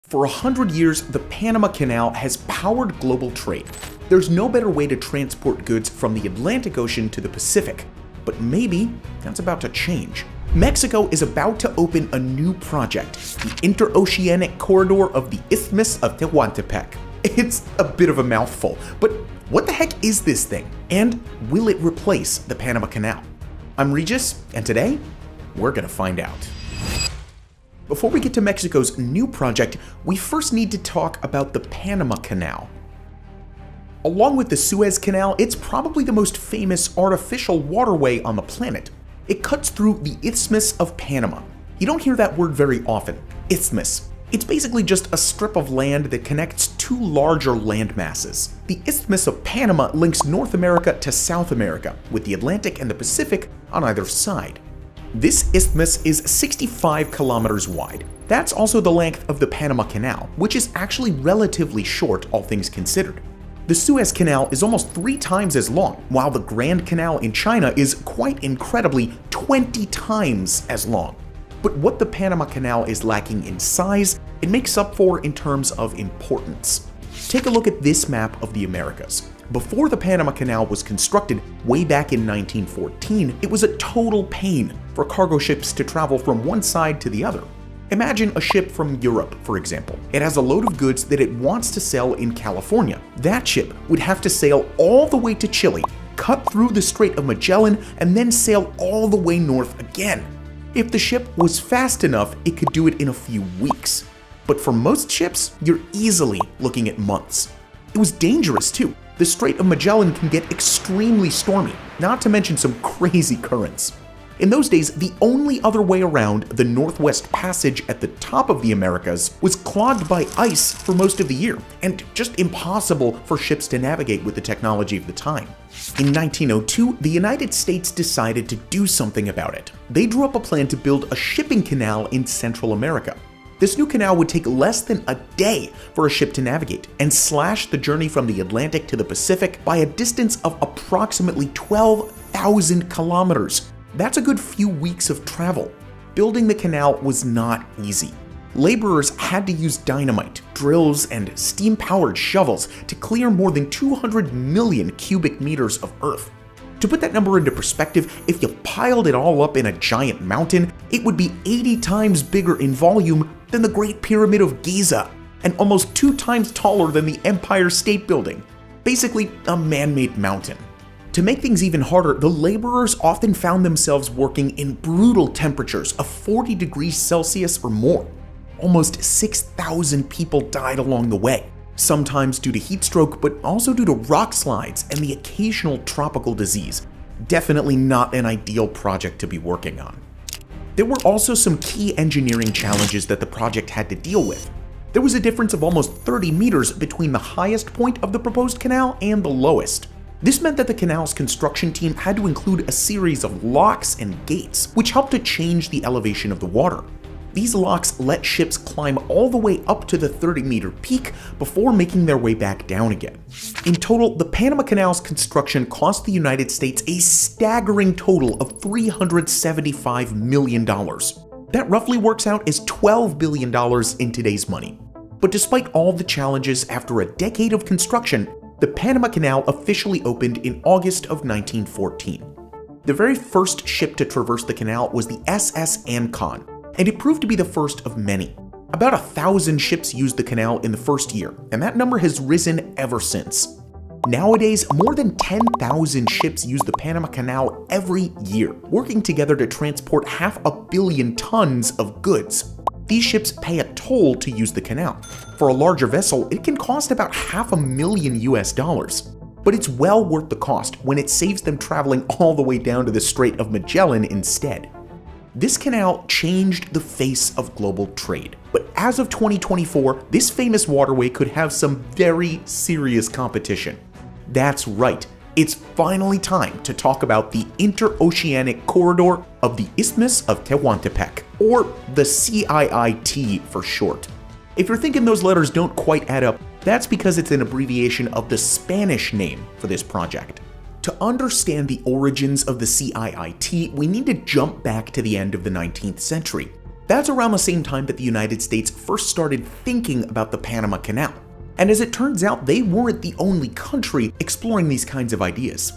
For 100 years, the Panama Canal has powered global trade. There's no better way to transport goods from the Atlantic Ocean to the Pacific. But maybe that's about to change. Mexico is about to open a new project, the Interoceanic Corridor of the Isthmus of Tehuantepec. It's a bit of a mouthful, but what the heck is this thing? And will it replace the Panama Canal? I'm Regis, and today, we're gonna find out. Before we get to Mexico's new project, we first need to talk about the Panama Canal. Along with the Suez Canal, it's probably the most famous artificial waterway on the planet. It cuts through the Isthmus of Panama. You don't hear that word very often, isthmus. It's basically just a strip of land that connects two larger land masses. The Isthmus of Panama links North America to South America, with the Atlantic and the Pacific on either side. This isthmus is 65 kilometers wide. That's also the length of the Panama Canal, which is actually relatively short, all things considered. The Suez Canal is almost 3 times as long, while the Grand Canal in China is quite incredibly 20 times as long. But what the Panama Canal is lacking in size, it makes up for in terms of importance. Take a look at this map of the Americas. Before the Panama Canal was constructed way back in 1914, it was a total pain for cargo ships to travel from one side to the other. Imagine a ship from Europe, for example. It has a load of goods that it wants to sell in California. That ship would have to sail all the way to Chile, cut through the Strait of Magellan, and then sail all the way north again. If the ship was fast enough, it could do it in a few weeks. But for most ships, you're easily looking at months. It was dangerous too. The Strait of Magellan can get extremely stormy, not to mention some crazy currents. In those days, the only other way around the Northwest Passage at the top of the Americas was clogged by ice for most of the year, and just impossible for ships to navigate with the technology of the time. In 1902, the United States decided to do something about it. They drew up a plan to build a shipping canal in Central America. This new canal would take less than a day for a ship to navigate and slash the journey from the Atlantic to the Pacific by a distance of approximately 12,000 kilometers. That's a good few weeks of travel. Building the canal was not easy. Laborers had to use dynamite, drills, and steam-powered shovels to clear more than 200 million cubic meters of earth. To put that number into perspective, if you piled it all up in a giant mountain, it would be 80 times bigger in volume than the Great Pyramid of Giza, and almost 2 times taller than the Empire State Building. Basically, a man-made mountain. To make things even harder, the laborers often found themselves working in brutal temperatures of 40 degrees Celsius or more. Almost 6,000 people died along the way, sometimes due to heat stroke, but also due to rock slides and the occasional tropical disease. Definitely not an ideal project to be working on. There were also some key engineering challenges that the project had to deal with. There was a difference of almost 30 meters between the highest point of the proposed canal and the lowest. This meant that the canal's construction team had to include a series of locks and gates, which helped to change the elevation of the water. These locks let ships climb all the way up to the 30-meter peak before making their way back down again. In total, the Panama Canal's construction cost the United States a staggering total of $375 million. That roughly works out as $12 billion in today's money. But despite all the challenges, after a decade of construction, the Panama Canal officially opened in August of 1914. The very first ship to traverse the canal was the SS Ancon, and it proved to be the first of many. About 1,000 ships used the canal in the first year, and that number has risen ever since. Nowadays, more than 10,000 ships use the Panama Canal every year, working together to transport 500 million tons of goods. These ships pay a toll to use the canal. For a larger vessel, it can cost about $500,000 US. But it's well worth the cost when it saves them traveling all the way down to the Strait of Magellan instead. This canal changed the face of global trade. But as of 2024, this famous waterway could have some very serious competition. That's right. It's finally time to talk about the Interoceanic Corridor of the Isthmus of Tehuantepec, or the CIIT for short. If you're thinking those letters don't quite add up, that's because it's an abbreviation of the Spanish name for this project. To understand the origins of the CIIT, we need to jump back to the end of the 19th century. That's around the same time that the United States first started thinking about the Panama Canal. And as it turns out, they weren't the only country exploring these kinds of ideas.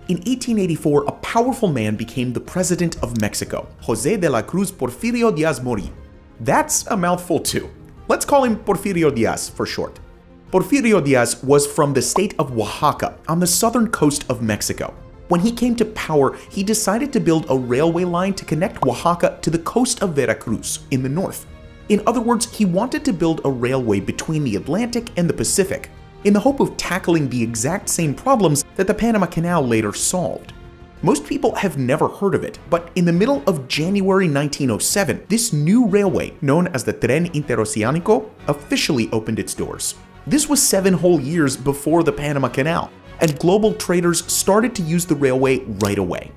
In 1884, a powerful man became the president of Mexico, José de la Cruz Porfirio Díaz Morí. That's a mouthful too. Let's call him Porfirio Díaz for short. Porfirio Díaz was from the state of Oaxaca on the southern coast of Mexico. When he came to power, he decided to build a railway line to connect Oaxaca to the coast of Veracruz in the north. In other words, he wanted to build a railway between the Atlantic and the Pacific, in the hope of tackling the exact same problems that the Panama Canal later solved. Most people have never heard of it, but in the middle of January 1907, this new railway, known as the Tren Interoceánico, officially opened its doors. This was 7 whole years before the Panama Canal, and global traders started to use the railway right away.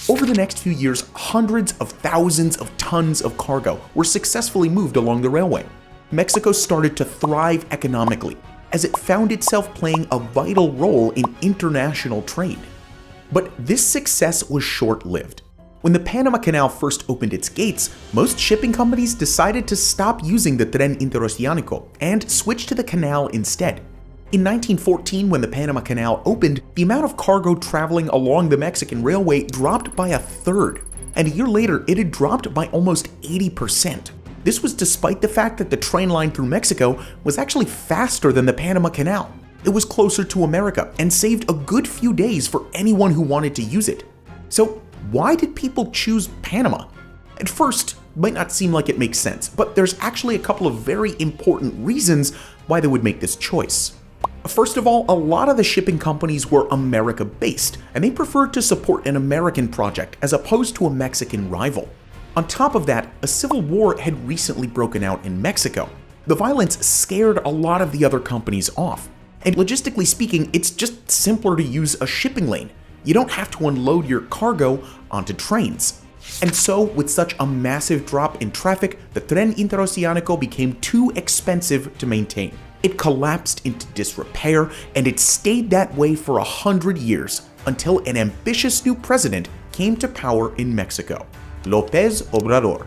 Over the next few years, hundreds of thousands of tons of cargo were successfully moved along the railway. Mexico started to thrive economically, as it found itself playing a vital role in international trade. But this success was short-lived. When the Panama Canal first opened its gates, most shipping companies decided to stop using the Tren Interoceánico and switch to the canal instead. In 1914, when the Panama Canal opened, the amount of cargo traveling along the Mexican railway dropped by a third, and a year later it had dropped by almost 80%. This was despite the fact that the train line through Mexico was actually faster than the Panama Canal. It was closer to America and saved a good few days for anyone who wanted to use it. So why did people choose Panama? At first, it might not seem like it makes sense, but there's actually a couple of very important reasons why they would make this choice. First of all, a lot of the shipping companies were America-based, and they preferred to support an American project as opposed to a Mexican rival. On top of that, a civil war had recently broken out in Mexico. The violence scared a lot of the other companies off, and logistically speaking, it's just simpler to use a shipping lane. You don't have to unload your cargo onto trains. And so, with such a massive drop in traffic, the Tren Interoceánico became too expensive to maintain. It collapsed into disrepair, and it stayed that way for 100 years until an ambitious new president came to power in Mexico, López Obrador.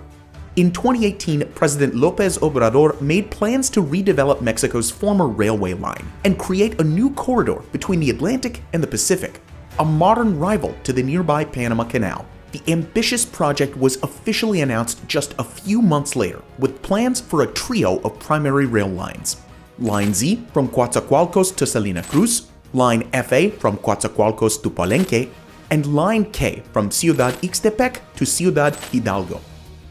In 2018, President López Obrador made plans to redevelop Mexico's former railway line and create a new corridor between the Atlantic and the Pacific, a modern rival to the nearby Panama Canal. The ambitious project was officially announced just a few months later, with plans for a trio of primary rail lines. Line Z from Coatzacoalcos to Salina Cruz, Line FA from Coatzacoalcos to Palenque, and Line K from Ciudad Ixtepec to Ciudad Hidalgo.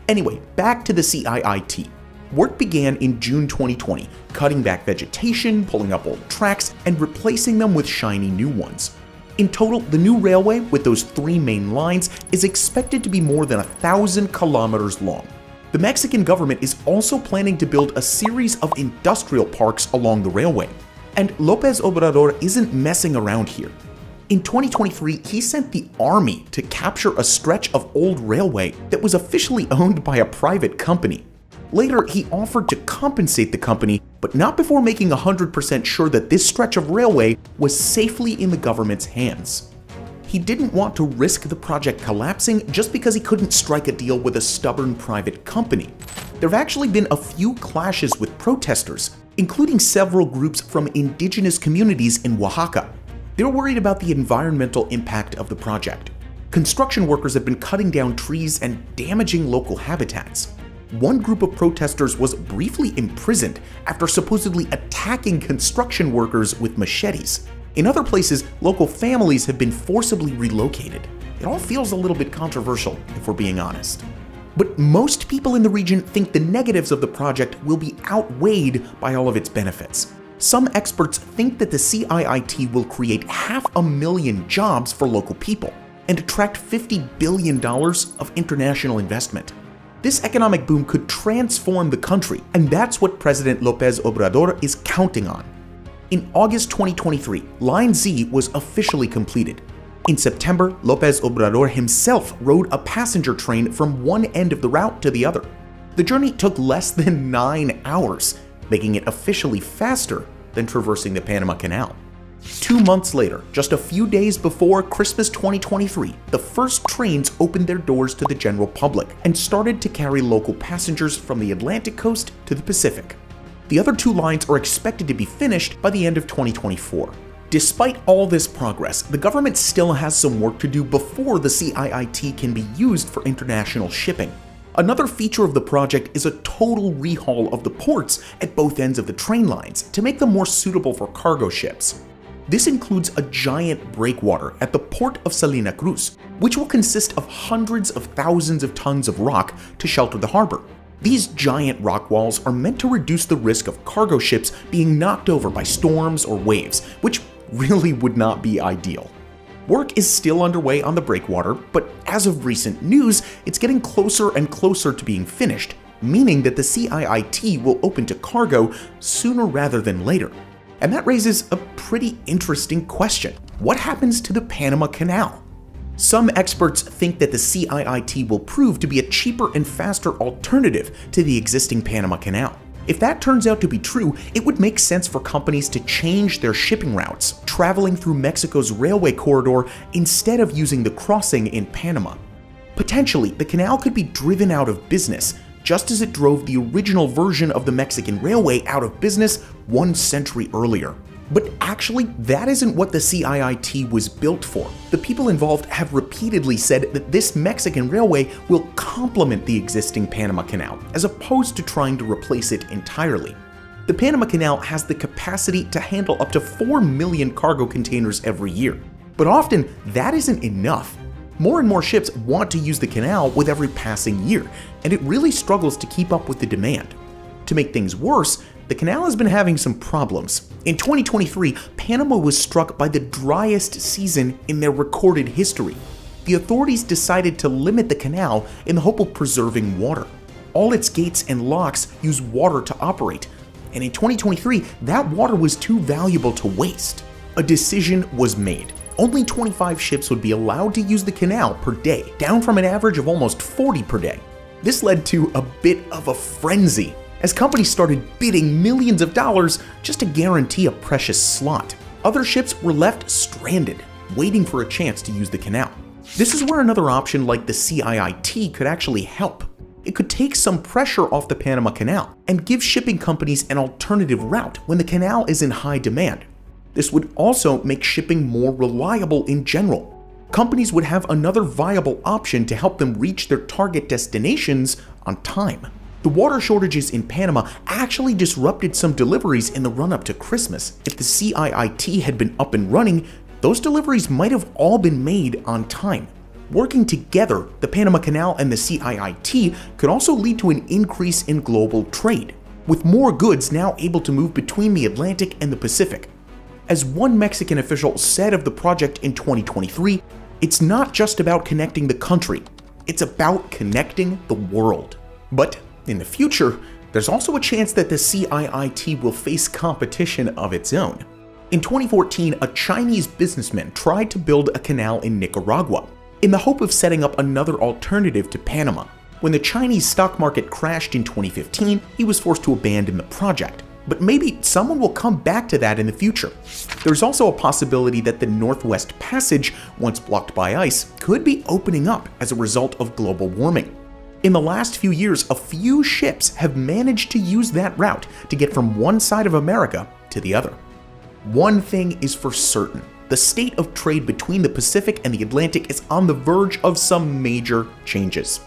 Anyway, back to the CIIT. Work began in June 2020, cutting back vegetation, pulling up old tracks, and replacing them with shiny new ones. In total, the new railway, with those 3 main lines, is expected to be more than 1,000 kilometers long. The Mexican government is also planning to build a series of industrial parks along the railway. And López Obrador isn't messing around here. In 2023, he sent the army to capture a stretch of old railway that was officially owned by a private company. Later, he offered to compensate the company, but not before making 100% sure that this stretch of railway was safely in the government's hands. He didn't want to risk the project collapsing just because he couldn't strike a deal with a stubborn private company. There have actually been a few clashes with protesters, including several groups from indigenous communities in Oaxaca. They're worried about the environmental impact of the project. Construction workers have been cutting down trees and damaging local habitats. One group of protesters was briefly imprisoned after supposedly attacking construction workers with machetes. In other places, local families have been forcibly relocated. It all feels a little bit controversial, if we're being honest. But most people in the region think the negatives of the project will be outweighed by all of its benefits. Some experts think that the CIIT will create 500,000 jobs for local people and attract $50 billion of international investment. This economic boom could transform the country, and that's what President López Obrador is counting on. In August 2023, Line Z was officially completed. In September, López Obrador himself rode a passenger train from one end of the route to the other. The journey took less than 9 hours, making it officially faster than traversing the Panama Canal. 2 months later, just a few days before Christmas 2023, the first trains opened their doors to the general public and started to carry local passengers from the Atlantic coast to the Pacific. The other 2 lines are expected to be finished by the end of 2024. Despite all this progress, the government still has some work to do before the CIIT can be used for international shipping. Another feature of the project is a total rehaul of the ports at both ends of the train lines to make them more suitable for cargo ships. This includes a giant breakwater at the port of Salina Cruz, which will consist of hundreds of thousands of tons of rock to shelter the harbor. These giant rock walls are meant to reduce the risk of cargo ships being knocked over by storms or waves, which really would not be ideal. Work is still underway on the breakwater, but as of recent news, it's getting closer and closer to being finished, meaning that the CIIT will open to cargo sooner rather than later. And that raises a pretty interesting question. What happens to the Panama Canal? Some experts think that the CIIT will prove to be a cheaper and faster alternative to the existing Panama Canal. If that turns out to be true, it would make sense for companies to change their shipping routes, traveling through Mexico's railway corridor instead of using the crossing in Panama. Potentially, the canal could be driven out of business, just as it drove the original version of the Mexican railway out of business 1 century earlier. But actually, that isn't what the CIIT was built for. The people involved have repeatedly said that this Mexican railway will complement the existing Panama Canal, as opposed to trying to replace it entirely. The Panama Canal has the capacity to handle up to 4 million cargo containers every year. But often, that isn't enough. More and more ships want to use the canal with every passing year, and it really struggles to keep up with the demand. To make things worse, the canal has been having some problems. In 2023, Panama was struck by the driest season in their recorded history. The authorities decided to limit the canal in the hope of preserving water. All its gates and locks use water to operate, and in 2023, that water was too valuable to waste. A decision was made. Only 25 ships would be allowed to use the canal per day, down from an average of almost 40 per day. This led to a bit of a frenzy, as companies started bidding millions of dollars just to guarantee a precious slot. Other ships were left stranded, waiting for a chance to use the canal. This is where another option like the CIIT could actually help. It could take some pressure off the Panama Canal and give shipping companies an alternative route when the canal is in high demand. This would also make shipping more reliable in general. Companies would have another viable option to help them reach their target destinations on time. The water shortages in Panama actually disrupted some deliveries in the run-up to Christmas. If the CIIT had been up and running, those deliveries might have all been made on time. Working together, the Panama Canal and the CIIT could also lead to an increase in global trade, with more goods now able to move between the Atlantic and the Pacific. As one Mexican official said of the project in 2023, it's not just about connecting the country, it's about connecting the world. But in the future, there's also a chance that the CIIT will face competition of its own. In 2014, a Chinese businessman tried to build a canal in Nicaragua, in the hope of setting up another alternative to Panama. When the Chinese stock market crashed in 2015, he was forced to abandon the project. But maybe someone will come back to that in the future. There's also a possibility that the Northwest Passage, once blocked by ice, could be opening up as a result of global warming. In the last few years, a few ships have managed to use that route to get from one side of America to the other. One thing is for certain: the state of trade between the Pacific and the Atlantic is on the verge of some major changes.